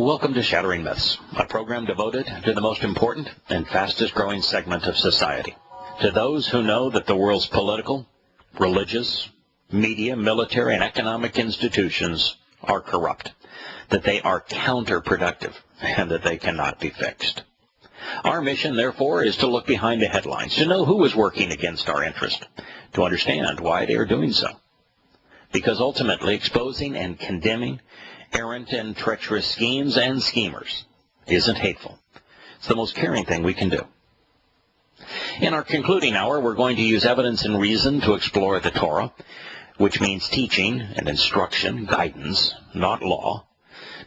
Welcome to Shattering Myths, a program devoted to the most important and fastest growing segment of society. To those who know that the world's political, religious, media, military, and economic institutions are corrupt, that they are counterproductive, and that they cannot be fixed. Our mission, therefore, is to look behind the headlines, to know who is working against our interest, to understand why they are doing so. Because ultimately, exposing and condemning errant and treacherous schemes and schemers isn't hateful. It's the most caring thing we can do. In our concluding hour, we're going to use evidence and reason to explore the Torah, which means teaching and instruction, guidance, not law,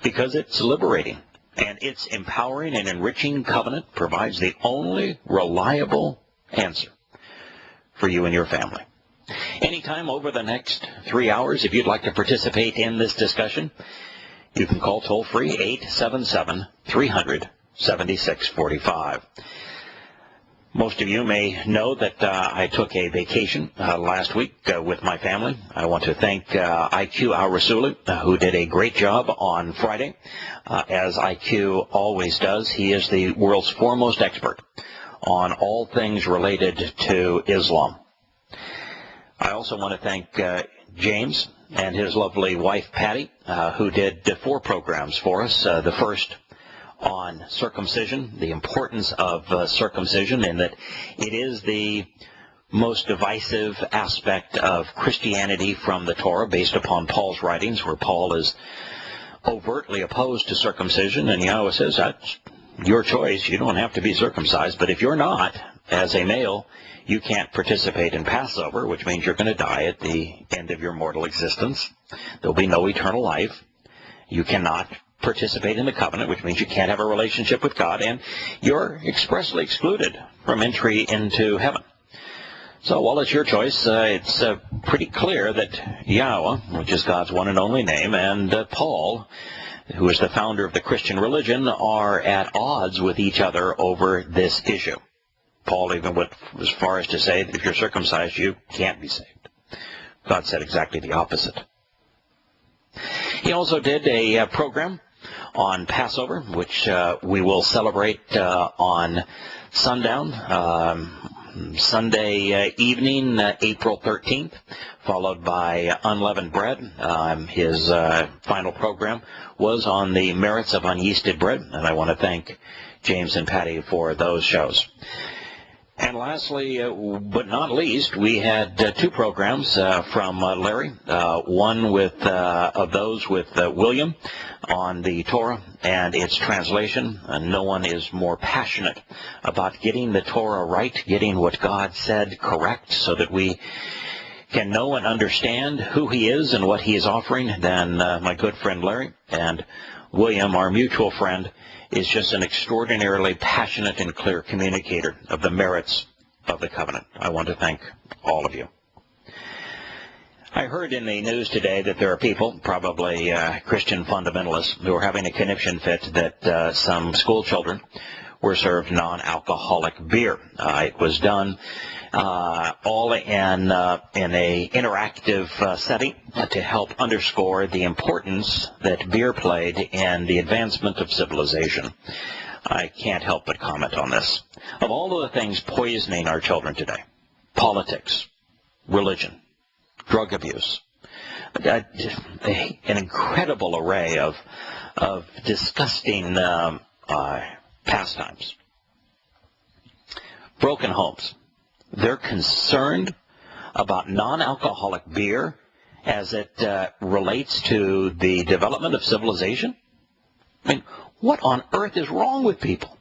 because it's liberating, and its empowering and enriching covenant provides the only reliable answer for you and your family. Anytime over the next 3 hours, if you'd like to participate in this discussion, you can call toll-free 877-300-7645. Most of you may know that I took a vacation last week with my family. I want to thank IQ al-Rassooli, who did a great job on Friday. As IQ always does, he is the world's foremost expert on all things related to Islam. I also want to thank James and his lovely wife, Patty, who did 4 programs for us. The first on circumcision, the importance of circumcision, in that it is the most divisive aspect of Christianity from the Torah, based upon Paul's writings, where Paul is overtly opposed to circumcision, and Yahowah says, that's your choice. You don't have to be circumcised, but if you're not, as a male, you can't participate in Passover, which means you're going to die at the end of your mortal existence. There'll be no eternal life. You cannot participate in the covenant, which means you can't have a relationship with God, and you're expressly excluded from entry into heaven. So while it's your choice, it's pretty clear that Yahowah, which is God's one and only name, and Paul, who is the founder of the Christian religion, are at odds with each other over this issue. Paul even went as far as to say that if you're circumcised, you can't be saved. God said exactly the opposite. He also did a program on Passover, which we will celebrate on sundown, Sunday evening, April 13th, followed by unleavened bread. His final program was on the merits of unyeasted bread, and I want to thank James and Patty for those shows. And lastly, but not least, we had 2 programs from Larry, one with of those with William on the Torah and its translation. And no one is more passionate about getting the Torah right, getting what God said correct, so that we can know and understand who he is and what he is offering than my good friend Larry. And William, our mutual friend, is just an extraordinarily passionate and clear communicator of the merits of the covenant. I want to thank all of you. I heard in the news today that there are people, probably Christian fundamentalists, who are having a conniption fit that some school children were served non-alcoholic beer. It was done all in a interactive setting to help underscore the importance that beer played in the advancement of civilization. I can't help but comment on this. Of all of the things poisoning our children today, politics, religion, drug abuse, an incredible array of disgusting pastimes, broken homes. They're concerned about non-alcoholic beer as it relates to the development of civilization? I mean, what on earth is wrong with people?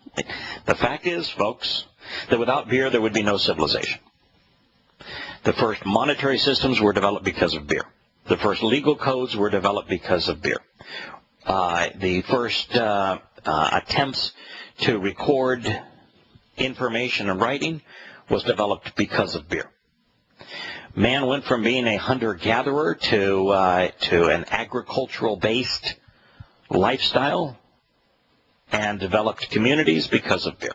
The fact is, folks, that without beer there would be no civilization. The first monetary systems were developed because of beer. The first legal codes were developed because of beer. The first attempts to record information in writing was developed because of beer. Man went from being a hunter-gatherer to an agricultural-based lifestyle and developed communities because of beer.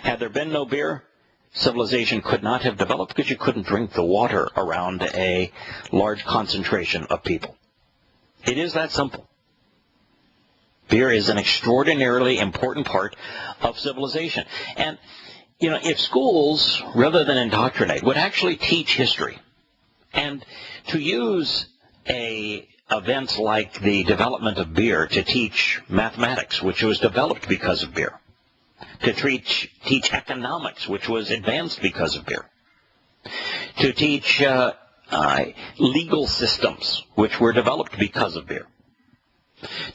Had there been no beer, civilization could not have developed, because you couldn't drink the water around a large concentration of people. It is that simple. Beer is an extraordinarily important part of civilization. And, you know, if schools, rather than indoctrinate, would actually teach history, and to use events like the development of beer to teach mathematics, which was developed because of beer, to teach economics, which was advanced because of beer, to teach legal systems, which were developed because of beer,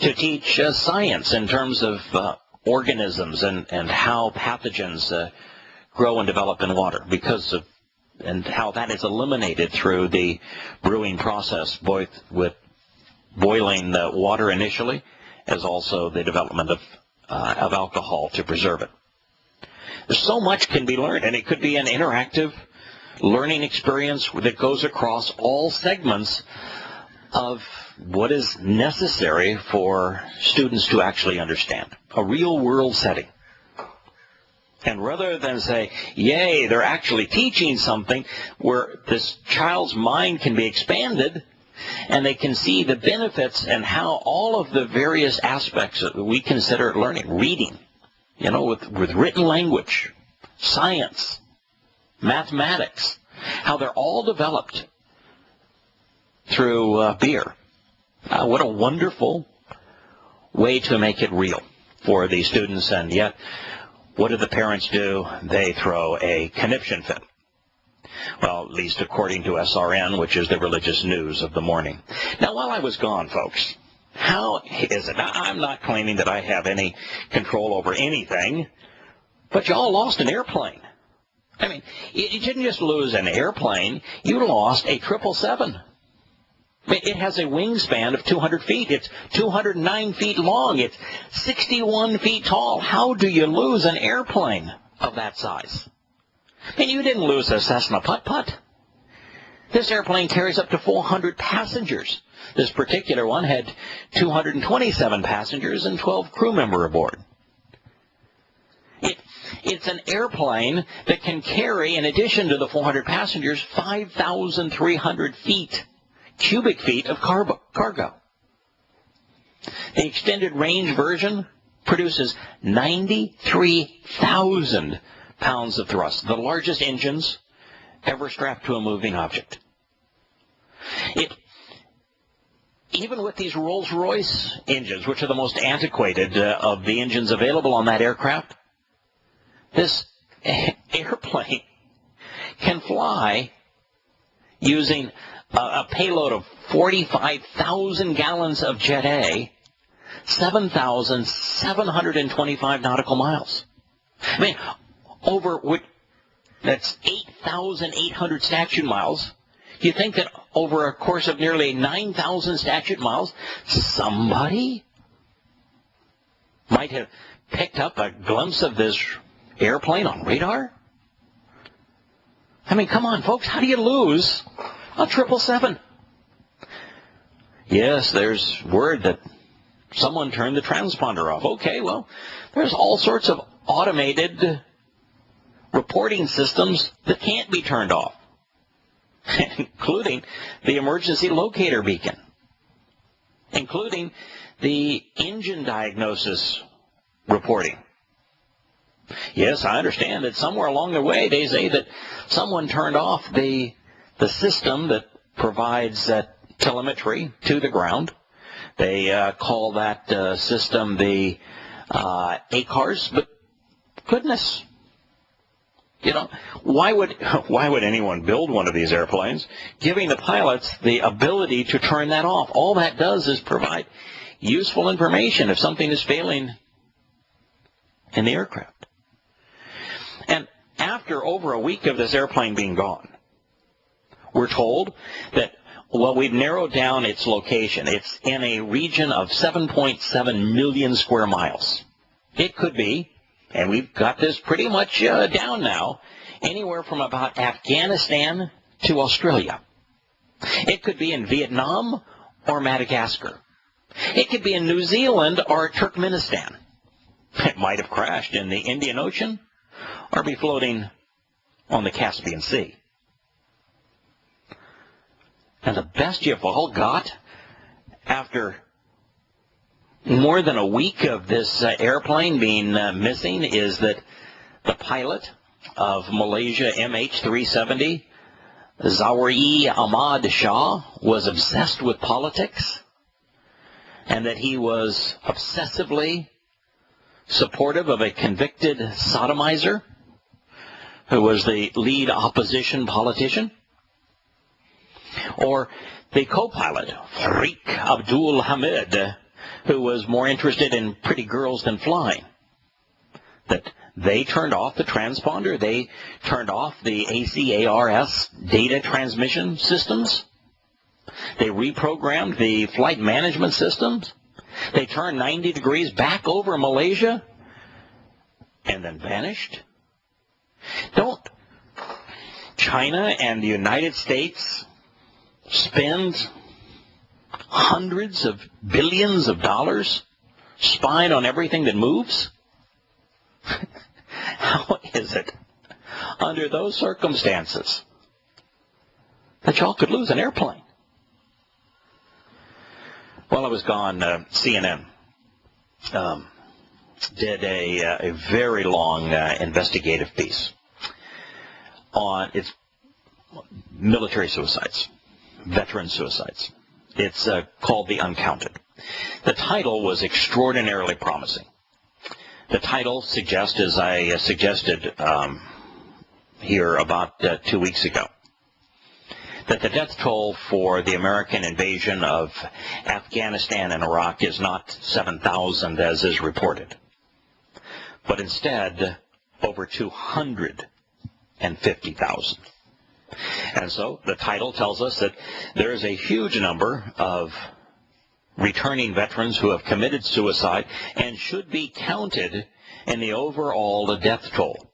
to teach science in terms of organisms and how pathogens grow and develop in water and how that is eliminated through the brewing process, both with boiling the water initially, as also the development of alcohol to preserve it. So much can be learned, and it could be an interactive learning experience that goes across all segments of what is necessary for students to actually understand. A real-world setting. And rather than say, yay, they're actually teaching something where this child's mind can be expanded and they can see the benefits and how all of the various aspects that we consider learning, reading, you know, with written language, science, mathematics, how they're all developed through beer. What a wonderful way to make it real for the students, and yet what do the parents do? They throw a conniption fit. Well, at least according to SRN, which is the religious news of the morning. Now, while I was gone, folks, how is it? Now, I'm not claiming that I have any control over anything, but y'all lost an airplane. I mean, you didn't just lose an airplane, you lost a 777. I mean, it has a wingspan of 200 feet. It's 209 feet long. It's 61 feet tall. How do you lose an airplane of that size? And you didn't lose a Cessna Putt-Putt. This airplane carries up to 400 passengers. This particular one had 227 passengers and 12 crew members aboard. It's an airplane that can carry, in addition to the 400 passengers, 5,300 cubic feet of cargo. The extended range version produces 93,000 pounds of thrust, the largest engines ever strapped to a moving object. Even with these Rolls-Royce engines, which are the most antiquated of the engines available on that aircraft, this airplane can fly using a payload of 45,000 gallons of Jet A, 7,725 nautical miles. I mean, that's 8,800 statute miles. You think that over a course of nearly 9,000 statute miles, somebody might have picked up a glimpse of this airplane on radar? I mean, come on, folks, how do you lose a 777? Yes, there's word that someone turned the transponder off. Okay, well, there's all sorts of automated reporting systems that can't be turned off, including the emergency locator beacon, including the engine diagnosis reporting. Yes, I understand that somewhere along the way they say that someone turned off the system that provides that telemetry to the ground. They call that system the ACARS, but goodness, you know, why would anyone build one of these airplanes, giving the pilots the ability to turn that off? All that does is provide useful information if something is failing in the aircraft. And after over a week of this airplane being gone, we're told that, well, we've narrowed down its location. It's in a region of 7.7 million square miles. It could be, and we've got this pretty much down now, anywhere from about Afghanistan to Australia. It could be in Vietnam or Madagascar. It could be in New Zealand or Turkmenistan. It might have crashed in the Indian Ocean or be floating on the Caspian Sea. And the best you've all got, after more than a week of this airplane being missing is that the pilot of Malaysia MH370, Zawari Ahmad Shah, was obsessed with politics, and that he was obsessively supportive of a convicted sodomizer who was the lead opposition politician. Or the co-pilot, Farik Abdul Hamid, who was more interested in pretty girls than flying. That they turned off the transponder, they turned off the ACARS data transmission systems, they reprogrammed the flight management systems, they turned 90 degrees back over Malaysia, and then vanished. Don't China and the United States spend hundreds of billions of dollars spying on everything that moves? How is it, under those circumstances, that y'all could lose an airplane? While I was gone, CNN did a very long investigative piece on its military suicides, veteran suicides. It's called The Uncounted. The title was extraordinarily promising. The title suggests, as I suggested here about 2 weeks ago, that the death toll for the American invasion of Afghanistan and Iraq is not 7,000 as is reported, but instead over 250,000. And so the title tells us that there is a huge number of returning veterans who have committed suicide and should be counted in the overall death toll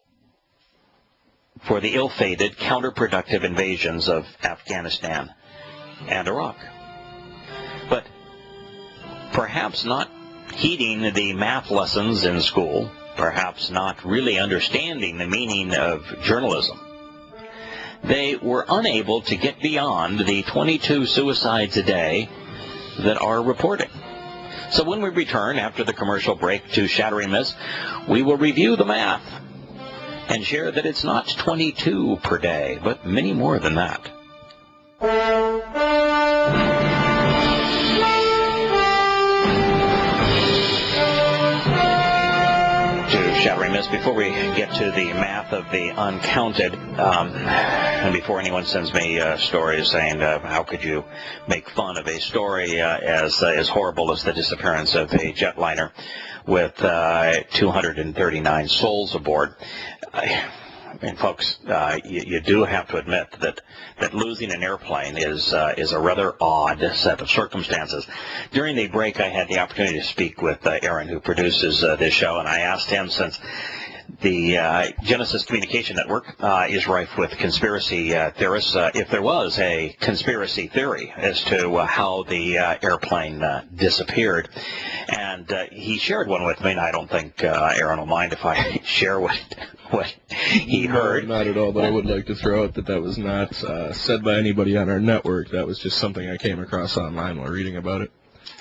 for the ill-fated, counterproductive invasions of Afghanistan and Iraq. But perhaps not heeding the math lessons in school, perhaps not really understanding the meaning of journalism, they were unable to get beyond the 22 suicides a day that are reporting. So when we return after the commercial break to Shattering Myths, we will review the math and share that it's not 22 per day, but many more than that. Shattering Myths, before we get to the math of the uncounted, and before anyone sends me stories saying how could you make fun of a story as horrible as the disappearance of a jetliner with 239 souls aboard, and folks, you do have to admit that losing an airplane is a rather odd set of circumstances. During the break, I had the opportunity to speak with Aaron, who produces this show, and I asked him, since the Genesis Communication Network is rife with conspiracy theorists, if there was a conspiracy theory as to how the airplane disappeared. And he shared one with me, and I don't think Aaron will mind if I share what he heard. No, not at all, but I would like to throw out that was not said by anybody on our network. That was just something I came across online while reading about it.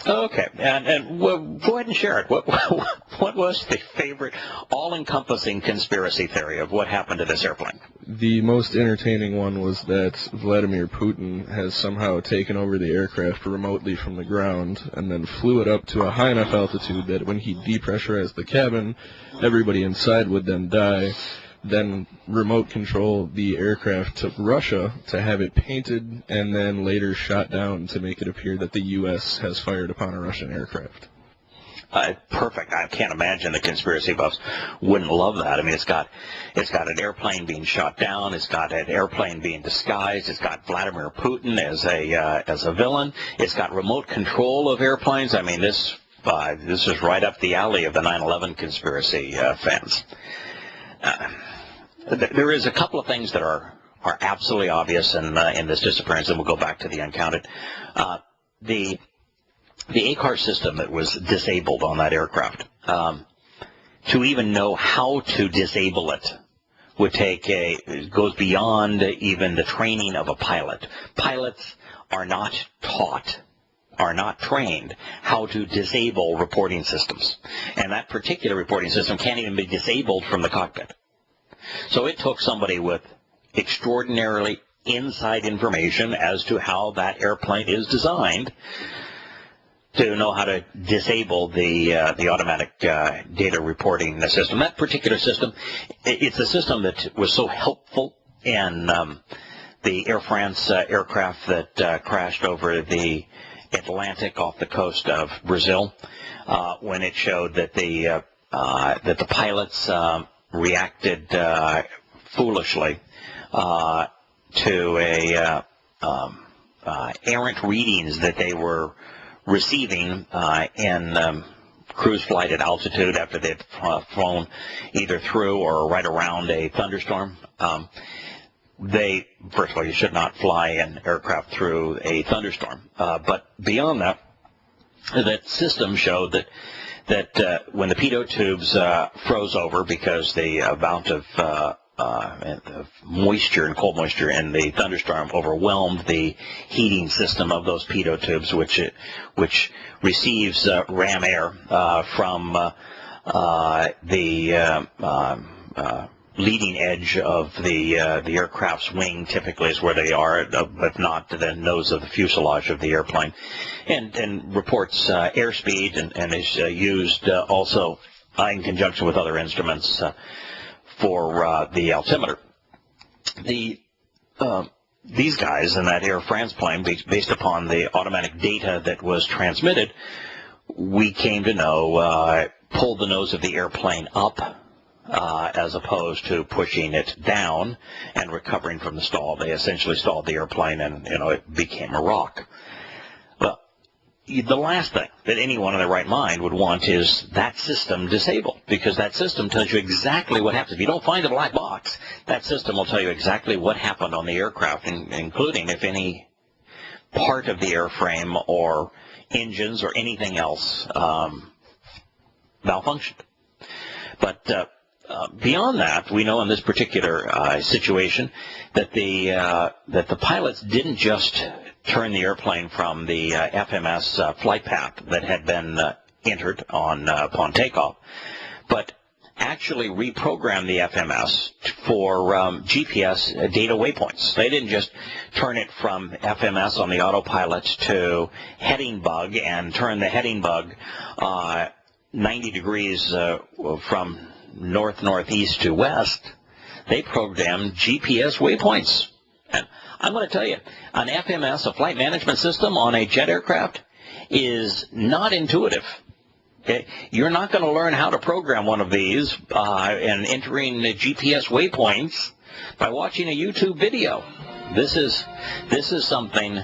Okay, and well, go ahead and share it. What was the favorite, all-encompassing conspiracy theory of what happened to this airplane? The most entertaining one was that Vladimir Putin has somehow taken over the aircraft remotely from the ground and then flew it up to a high enough altitude that when he depressurized the cabin, everybody inside would then die. Then remote control the aircraft to Russia to have it painted, and then later shot down to make it appear that the U.S. has fired upon a Russian aircraft. Perfect. I can't imagine the conspiracy buffs wouldn't love that. I mean, it's got an airplane being shot down. It's got an airplane being disguised. It's got Vladimir Putin as a villain. It's got remote control of airplanes. I mean, this is right up the alley of the 9/11 conspiracy fans. There is a couple of things that are absolutely obvious in this disappearance, and we'll go back to the uncounted. The ACARS system that was disabled on that aircraft, to even know how to disable it it goes beyond even the training of a pilot. Pilots are not taught are not trained how to disable reporting systems. And that particular reporting system can't even be disabled from the cockpit. So it took somebody with extraordinarily inside information as to how that airplane is designed to know how to disable the automatic data reporting system. That particular system, it's a system that was so helpful in the Air France aircraft that crashed over the Atlantic off the coast of Brazil, when it showed that the pilots reacted foolishly to errant readings that they were receiving in cruise flight at altitude after they'd flown either through or right around a thunderstorm. First of all, you should not fly an aircraft through a thunderstorm. But beyond that, that system showed that when the pitot tubes froze over because the amount of moisture and cold moisture in the thunderstorm overwhelmed the heating system of those pitot tubes, which receives ram air from the leading edge of the aircraft's wing. Typically is where they are, but not the nose of the fuselage of the airplane, and reports airspeed and is used also in conjunction with other instruments for the altimeter. These guys in that Air France plane, based upon the automatic data that was transmitted, we came to know pulled the nose of the airplane up as opposed to pushing it down and recovering from the stall. They essentially stalled the airplane, and it became a rock. Well, the last thing that anyone in their right mind would want is that system disabled, because that system tells you exactly what happens. If you don't find the black box, that system will tell you exactly what happened on the aircraft, including if any part of the airframe or engines or anything else malfunctioned. But beyond that, we know in this particular situation that the pilots didn't just turn the airplane from the FMS flight path that had been entered upon takeoff, but actually reprogrammed the FMS for GPS data waypoints. They didn't just turn it from FMS on the autopilot to heading bug and turn the heading bug 90 degrees from north-northeast to west. They programmed GPS waypoints. And I'm going to tell you, an FMS, a flight management system on a jet aircraft, is not intuitive. Okay? You're not going to learn how to program one of these and entering the GPS waypoints by watching a YouTube video. This is something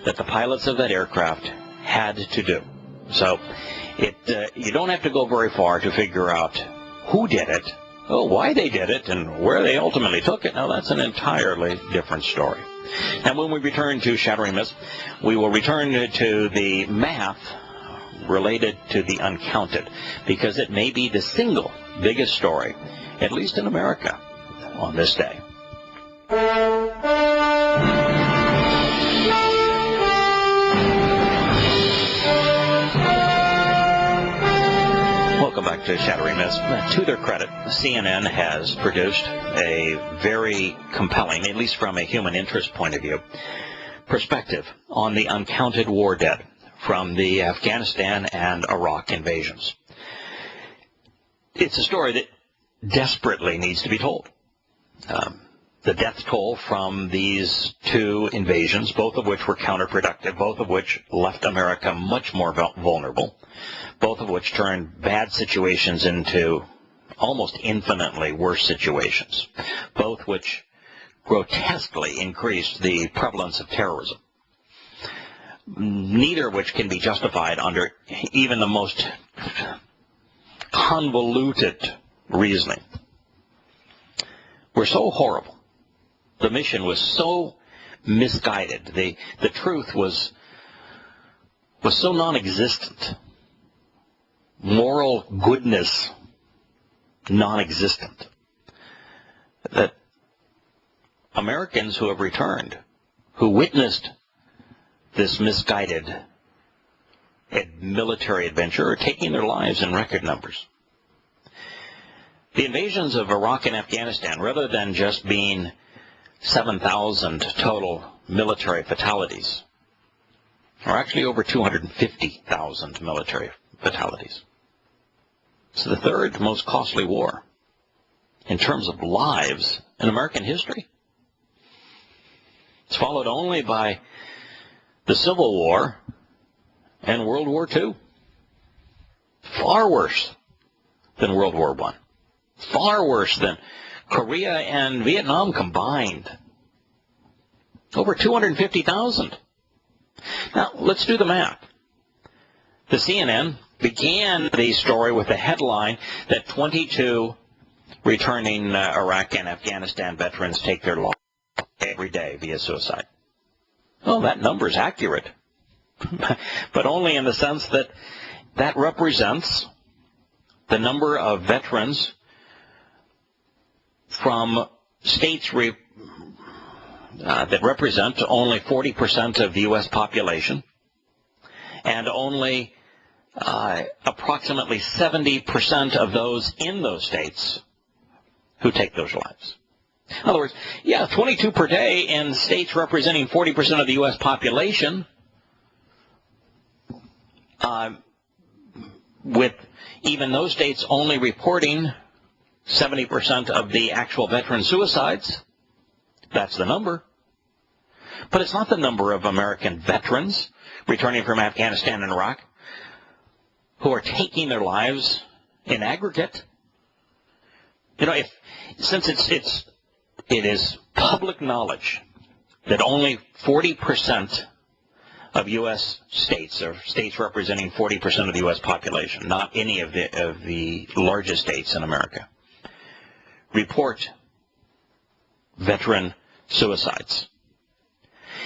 that the pilots of that aircraft had to do. So you don't have to go very far to figure out who did it, why they did it, and where they ultimately took it. Now, that's an entirely different story. And when we return to Shattering Myths, we will return to the math related to the uncounted, because it may be the single biggest story, at least in America, on this day. Welcome back to Shattering Myths. To their credit, CNN has produced a very compelling, at least from a human interest point of view, perspective on the uncounted war dead from the Afghanistan and Iraq invasions. It's a story that desperately needs to be told. The death toll from these two invasions, both of which were counterproductive, both of which left America much more vulnerable, both of which turned bad situations into almost infinitely worse situations, both which grotesquely increased the prevalence of terrorism, neither of which can be justified under even the most convoluted reasoning, were so horrible. The mission was so misguided. The truth was so non-existent. Moral goodness non-existent, that Americans who have returned, who witnessed this misguided military adventure are taking their lives in record numbers. The invasions of Iraq and Afghanistan, rather than just being 7,000 total military fatalities, are actually over 250,000 military fatalities. It's the third most costly war in terms of lives in American history. It's followed only by the Civil War and World War II. Far worse than World War I. Far worse than Korea and Vietnam combined. Over 250,000. Now, let's do the math. The CNN began the story with the headline that 22 returning Iraq and Afghanistan veterans take their life every day via suicide. Well, that number is accurate, but only in the sense that that represents the number of veterans from states that represent only 40% of the U.S. population and only approximately 70% of those in those states who take those lives. In other words, 22 per day in states representing 40% of the U.S. population, with even those states only reporting 70% of the actual veteran suicides. That's the number. But it's not the number of American veterans returning from Afghanistan and Iraq who are taking their lives in aggregate. Since it is public knowledge that only 40% of U.S. states, or states representing 40% of the U.S. population, not any of the largest states in America, report veteran suicides.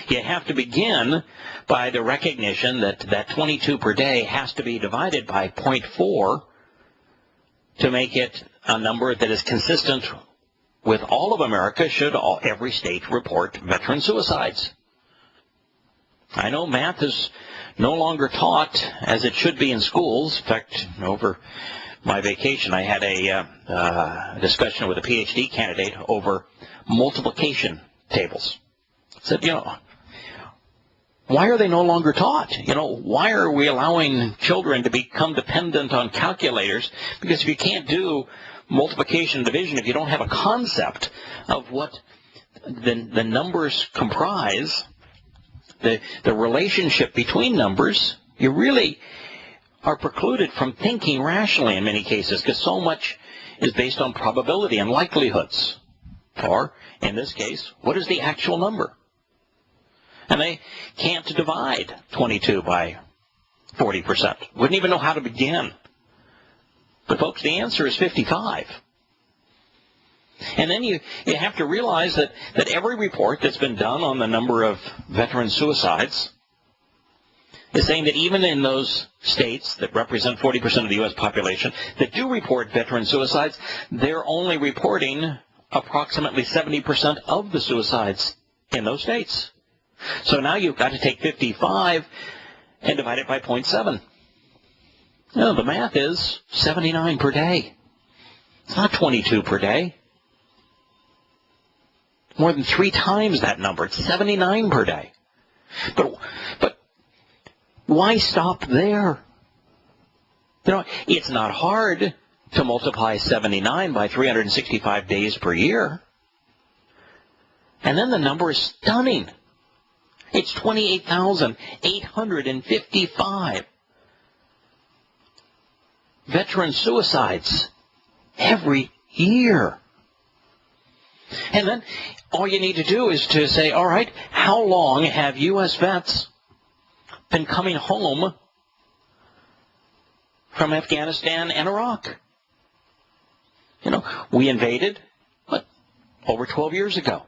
You have to begin by the recognition that 22 per day has to be divided by 0.4 to make it a number that is consistent with all of America should every state report veteran suicides. I know math is no longer taught as it should be in schools. In fact, over my vacation, I had a discussion with a PhD candidate over multiplication tables. I said, why are they no longer taught? Why are we allowing children to become dependent on calculators? Because if you can't do multiplication and division, if you don't have a concept of what the numbers comprise, the relationship between numbers, you really are precluded from thinking rationally in many cases, because so much is based on probability and likelihoods. Or, in this case, what is the actual number? And they can't divide 22 by 40%. Wouldn't even know how to begin. But folks, the answer is 55. And then you have to realize that every report that's been done on the number of veteran suicides is saying that even in those states that represent 40% of the U.S. population that do report veteran suicides, they're only reporting approximately 70% of the suicides in those states. So now you've got to take 55 and divide it by 0.7. The math is 79 per day. It's not 22 per day. More than 3 times that number. It's 79 per day. But why stop there? It's not hard to multiply 79 by 365 days per year. And then the number is stunning. It's 28,855 veteran suicides every year. And then all you need to do is to say, all right, how long have U.S. vets been coming home from Afghanistan and Iraq? We invaded, over 12 years ago.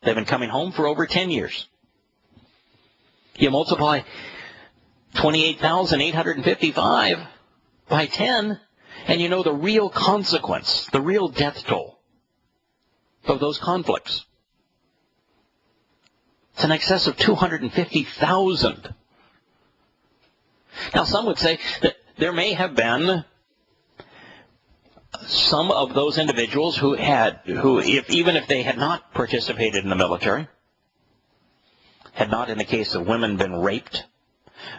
They've been coming home for over 10 years. You multiply 28,855 by 10, and the real consequence, the real death toll of those conflicts. It's in excess of 250,000. Now, some would say that there may have been some of those individuals who, even if they had not participated in the military, had not, in the case of women, been raped,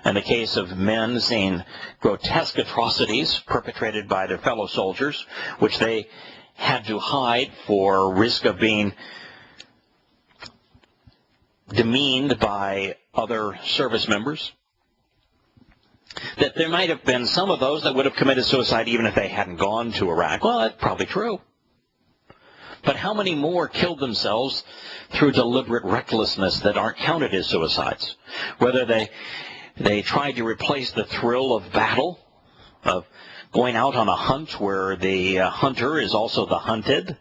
in the case of men, seen grotesque atrocities perpetrated by their fellow soldiers, which they had to hide for risk of being demeaned by other service members, that there might have been some of those that would have committed suicide even if they hadn't gone to Iraq. Well, that's probably true. But how many more killed themselves through deliberate recklessness that aren't counted as suicides? Whether they tried to replace the thrill of battle, of going out on a hunt where the hunter is also the hunted,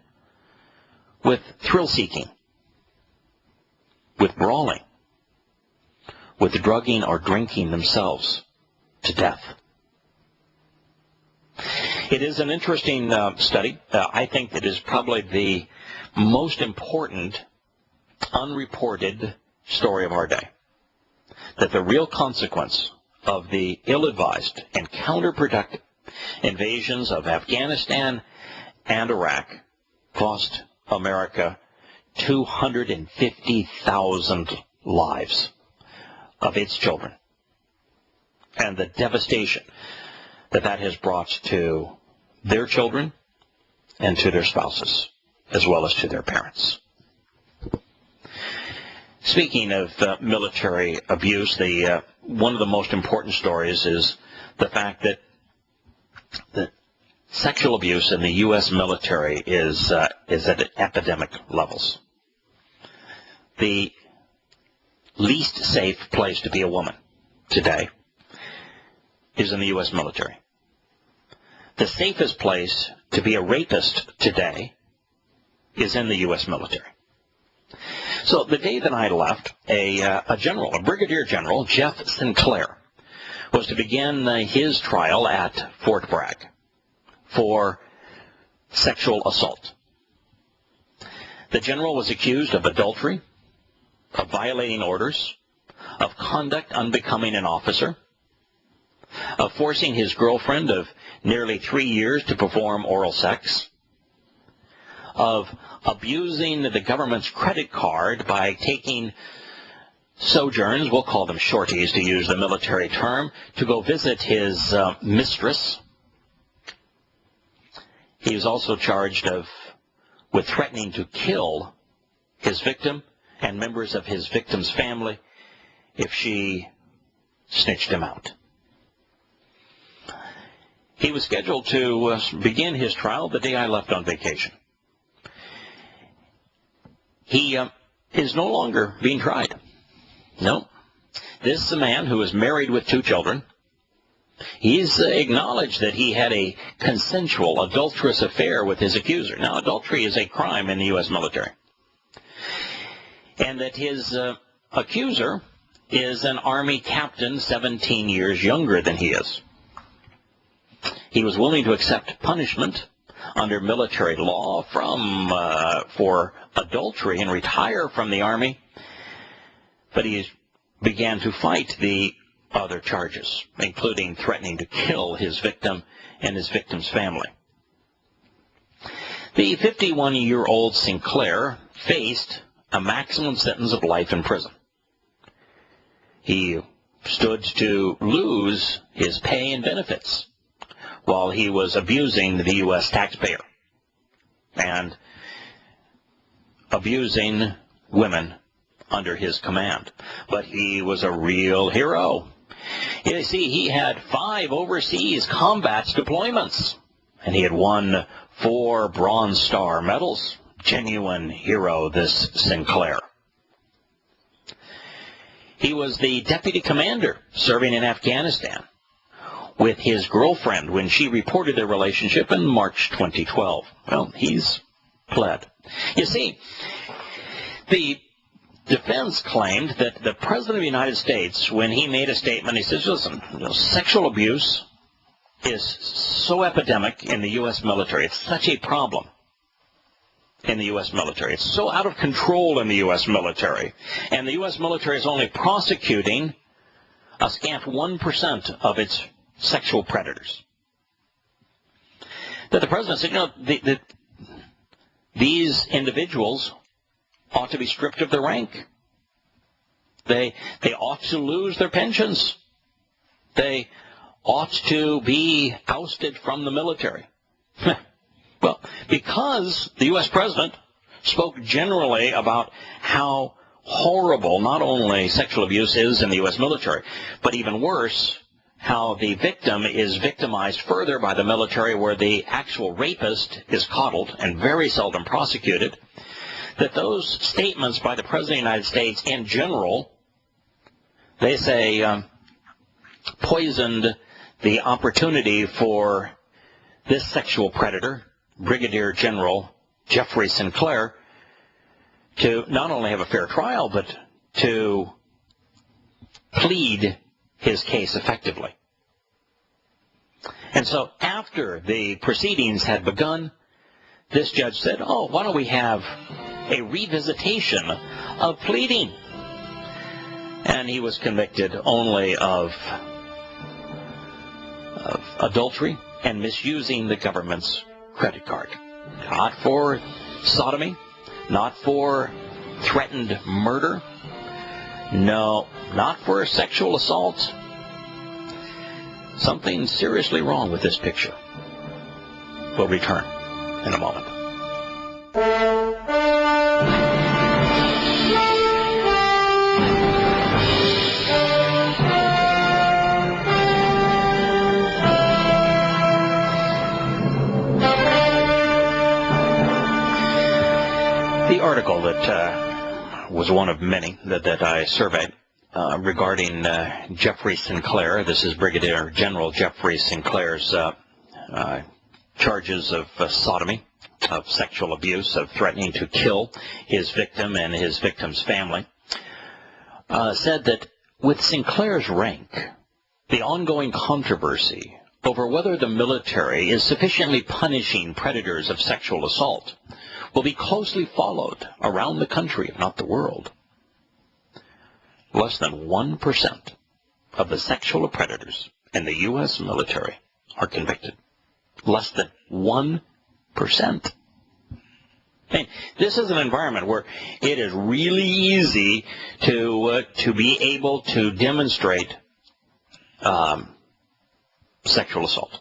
with thrill-seeking, with brawling, with drugging or drinking themselves to death. It is an interesting study. I think it is probably the most important unreported story of our day. That the real consequence of the ill-advised and counterproductive invasions of Afghanistan and Iraq cost America 250,000 lives of its children, and the devastation that that has brought to their children and to their spouses, as well as to their parents. Speaking of military abuse, one of the most important stories is the fact that the sexual abuse in the U.S. military is at epidemic levels. The least safe place to be a woman today is in the U.S. military. The safest place to be a rapist today is in the U.S. military. So the day that I left, a brigadier general, Jeff Sinclair, was to begin his trial at Fort Bragg for sexual assault. The general was accused of adultery, of violating orders, of conduct unbecoming an officer, of forcing his girlfriend of nearly 3 years to perform oral sex, of abusing the government's credit card by taking sojourns, we'll call them shorties to use the military term, to go visit his mistress. He was also charged with threatening to kill his victim and members of his victim's family if she snitched him out. He was scheduled to begin his trial the day I left on vacation. He is no longer being tried. No. This is a man who is married with 2 children. He's acknowledged that he had a consensual, adulterous affair with his accuser. Now, adultery is a crime in the U.S. military. And that his accuser is an Army captain 17 years younger than he is. He was willing to accept punishment under military law for adultery and retire from the Army, but he began to fight the other charges, including threatening to kill his victim and his victim's family. The 51-year-old Sinclair faced a maximum sentence of life in prison. He stood to lose his pay and benefits while he was abusing the U.S. taxpayer and abusing women under his command. But he was a real hero. You see, he had 5 overseas combat deployments, and he had won 4 Bronze Star medals. Genuine hero, this Sinclair. He was the deputy commander serving in Afghanistan with his girlfriend when she reported their relationship in March 2012. Well, he's pled. You see, the defense claimed that the President of the United States, when he made a statement, he says, listen, sexual abuse is so epidemic in the U.S. military. It's such a problem in the U.S. military. It's so out of control in the U.S. military. And the U.S. military is only prosecuting a scant 1% of its sexual predators. That the president said, these individuals ought to be stripped of their rank. They ought to lose their pensions. They ought to be ousted from the military. Well, because the U.S. president spoke generally about how horrible not only sexual abuse is in the U.S. military, but even worse, how the victim is victimized further by the military, where the actual rapist is coddled and very seldom prosecuted, that those statements by the President of the United States in general, they say, poisoned the opportunity for this sexual predator, Brigadier General Jeffrey Sinclair, to not only have a fair trial, but to plead his case effectively. And so after the proceedings had begun, this judge said, oh, why don't we have a revisitation of pleading? And he was convicted only of adultery and misusing the government's credit card. Not for sodomy, not for threatened murder, no, not for sexual assault. Something seriously wrong with this picture. We'll return in a moment. The article that was one of many that I surveyed regarding Jeffrey Sinclair. This is Brigadier General Jeffrey Sinclair's charges of sodomy, of sexual abuse, of threatening to kill his victim and his victim's family. Said that with Sinclair's rank, the ongoing controversy over whether the military is sufficiently punishing predators of sexual assault will be closely followed around the country, if not the world. Less than 1% of the sexual predators in the U.S. military are convicted. Less than 1%. And this is an environment where it is really easy to be able to demonstrate sexual assault.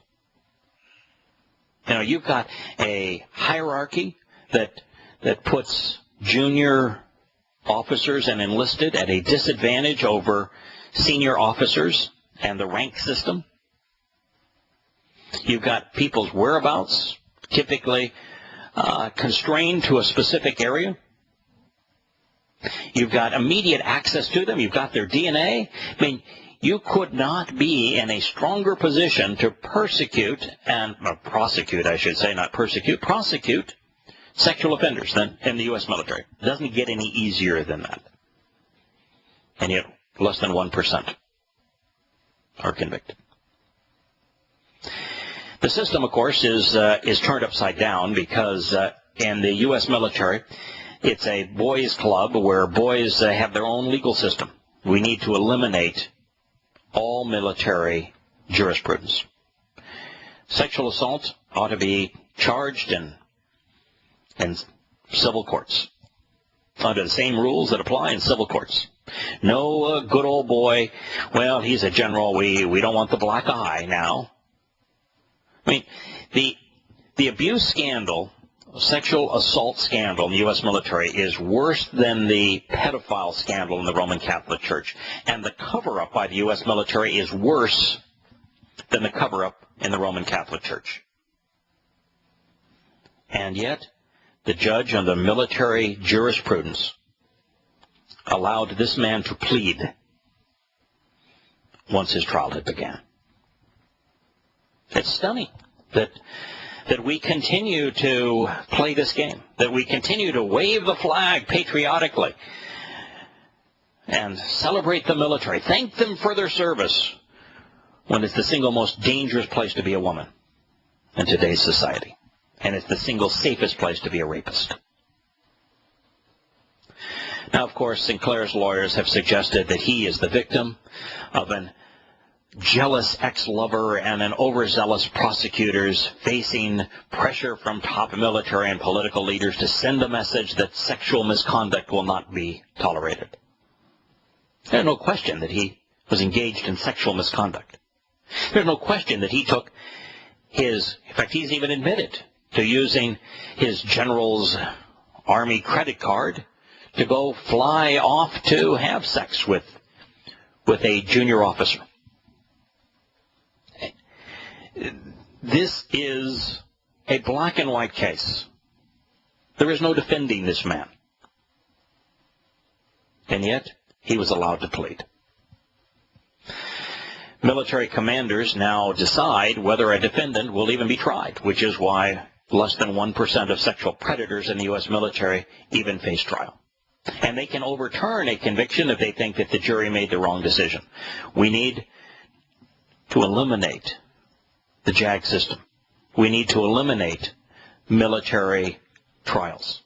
You know, you've got a hierarchy that puts junior officers and enlisted at a disadvantage over senior officers and the rank system. You've got people's whereabouts typically constrained to a specific area. You've got immediate access to them. You've got their DNA. I mean, you could not be in a stronger position to persecute and prosecute, I should say, not persecute, prosecute sexual offenders than in the U.S. military. It doesn't get any easier than that. And yet, less than 1% are convicted. The system, of course, is turned upside down because in the U.S. military, it's a boys' club where boys have their own legal system. We need to eliminate all military jurisprudence. Sexual assault ought to be charged in civil courts under the same rules that apply in civil courts. No good old boy, well, he's a general, we don't want the black eye now. I mean, the abuse scandal, sexual assault scandal in the U.S. military is worse than the pedophile scandal in the Roman Catholic Church. And the cover-up by the U.S. military is worse than the cover-up in the Roman Catholic Church. And yet, the judge on the military jurisprudence allowed this man to plead once his trial had begun. It's stunning that we continue to play this game, that we continue to wave the flag patriotically and celebrate the military, thank them for their service, when it's the single most dangerous place to be a woman in today's society. And it's the single safest place to be a rapist. Now, of course, Sinclair's lawyers have suggested that he is the victim of an jealous ex-lover and an overzealous prosecutors facing pressure from top military and political leaders to send a message that sexual misconduct will not be tolerated. There's no question that he was engaged in sexual misconduct. There's no question that he took in fact, he's even admitted to using his general's army credit card to go fly off to have sex with a junior officer. This is a black and white case. There is no defending this man. And yet, he was allowed to plead. Military commanders now decide whether a defendant will even be tried, which is why less than 1% of sexual predators in the U.S. military even face trial. And they can overturn a conviction if they think that the jury made the wrong decision. We need to eliminate the JAG system. We need to eliminate military trials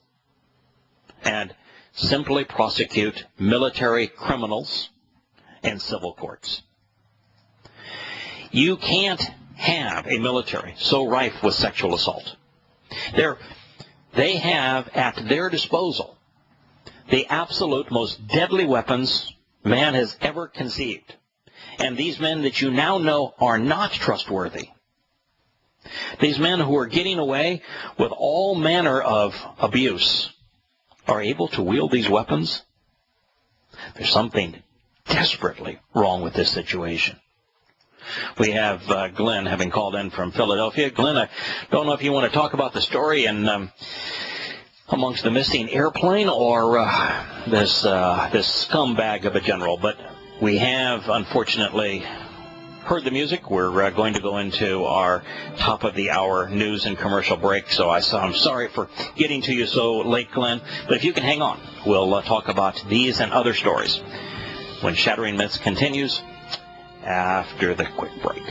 and simply prosecute military criminals in civil courts. You can't have a military so rife with sexual assault. They have at their disposal the absolute most deadly weapons man has ever conceived. And these men that you now know are not trustworthy. These men who are getting away with all manner of abuse are able to wield these weapons. There's something desperately wrong with this situation. We have Glenn having called in from Philadelphia. Glenn, I don't know if you want to talk about the story and amongst the missing airplane or this scumbag of a general, but we have unfortunately heard the music. We're going to go into our top of the hour news and commercial break, so I'm sorry for getting to you so late, Glenn, but if you can hang on, we'll talk about these and other stories when Shattering Myths continues after the quick break.